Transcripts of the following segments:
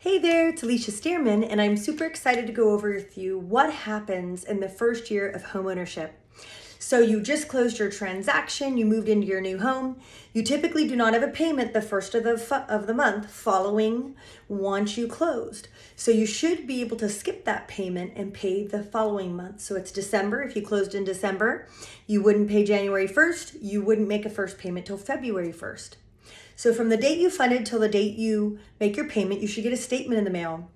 Hey there, it's Alicia Stearman, and I'm super excited to go over with you what happens in the first year of homeownership. So you just closed your transaction, you moved into your new home. You typically do not have a payment the first of the month following once you closed. So you should be able to skip that payment and pay the following month. So it's December. If you closed in December, you wouldn't pay January 1st. You wouldn't make a first payment till February 1st. So from the date you funded till the date you make your payment, you should get a statement in the mail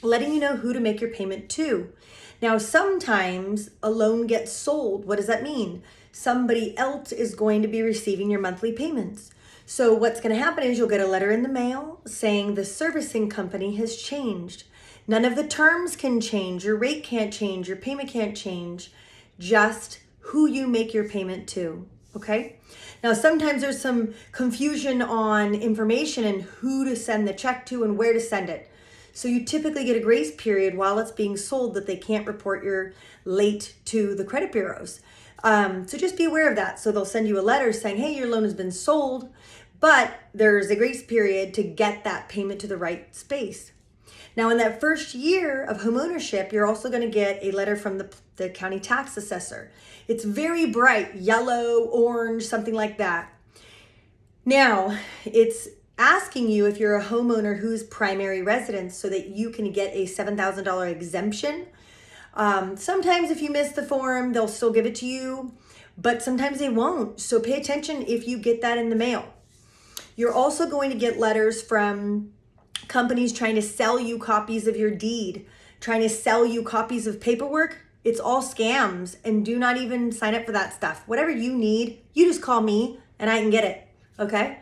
letting you know who to make your payment to. Now, sometimes a loan gets sold. What does that mean? Somebody else is going to be receiving your monthly payments. So what's going to happen is you'll get a letter in the mail saying the servicing company has changed. None of the terms can change. Your rate can't change. Your payment can't change. Just who you make your payment to. Okay. Now, sometimes there's some confusion on information and who to send the check to and where to send it. So you typically get a grace period while it's being sold that they can't report you're late to the credit bureaus. So just be aware of that. So they'll send you a letter saying, hey, your loan has been sold, but there's a grace period to get that payment to the right space. Now, in that first year of homeownership, you're also going to get a letter from the County Tax Assessor. It's very bright, yellow, orange, something like that. Now, it's asking you if you're a homeowner who's primary residence so that you can get a $7,000 exemption. Sometimes if you miss the form, they'll still give it to you, but sometimes they won't. So pay attention if you get that in the mail. You're also going to get letters from companies trying to sell you copies of your deed, trying to sell you copies of paperwork. It's all scams, and do not even sign up for that stuff. Whatever you need, you just call me and I can get it, okay?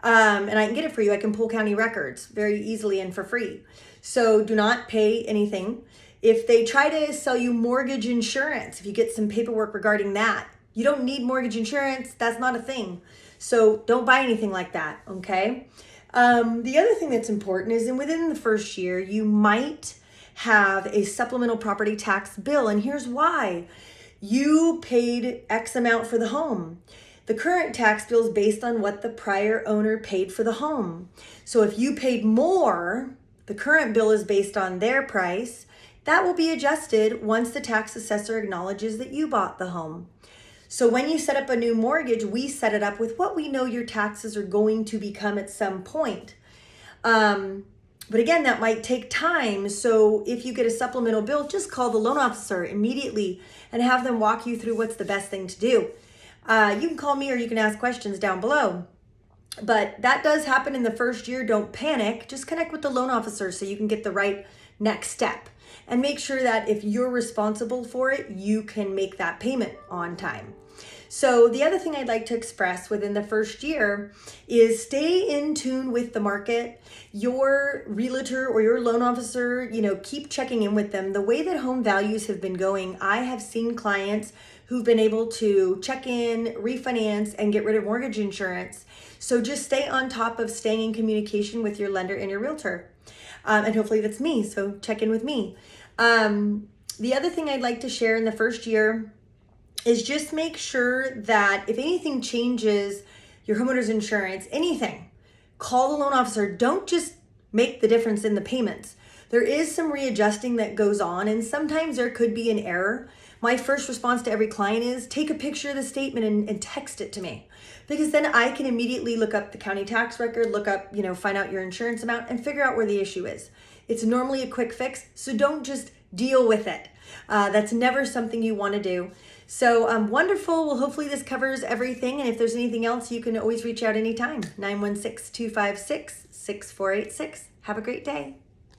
And I can get it for you. I can pull county records very easily and for free. So do not pay anything. If they try to sell you mortgage insurance, if you get some paperwork regarding that, you don't need mortgage insurance. That's not a thing. So don't buy anything like that, okay? The other thing that's important is within the first year, you might have a supplemental property tax bill. And here's why. You paid X amount for the home. The current tax bill is based on what the prior owner paid for the home. So if you paid more, the current bill is based on their price. That will be adjusted once the tax assessor acknowledges that you bought the home. So when you set up a new mortgage, we set it up with what we know your taxes are going to become at some point. But again, that might take time. So if you get a supplemental bill, just call the loan officer immediately and have them walk you through what's the best thing to do. You can call me or you can ask questions down below. But that does happen in the first year. Don't panic. Just connect with the loan officer so you can get the right next step. And make sure that if you're responsible for it, you can make that payment on time. So the other thing I'd like to express within the first year is stay in tune with the market. Your realtor or your loan officer, keep checking in with them. The way that home values have been going, I have seen clients who've been able to check in, refinance, and get rid of mortgage insurance. So just stay on top of staying in communication with your lender and your realtor. And hopefully that's me, so check in with me. The other thing I'd like to share in the first year is just make sure that if anything changes your homeowner's insurance, anything, call the loan officer. Don't just make the difference in the payments. There is some readjusting that goes on, and sometimes there could be an error. My first response to every client is take a picture of the statement and text it to me, because then I can immediately look up the county tax record, look up, find out your insurance amount and figure out where the issue is. It's normally a quick fix, so don't just deal with it. That's never something you want to do. So wonderful. Well, hopefully this covers everything. And if there's anything else, you can always reach out anytime. 916-256-6486. Have a great day.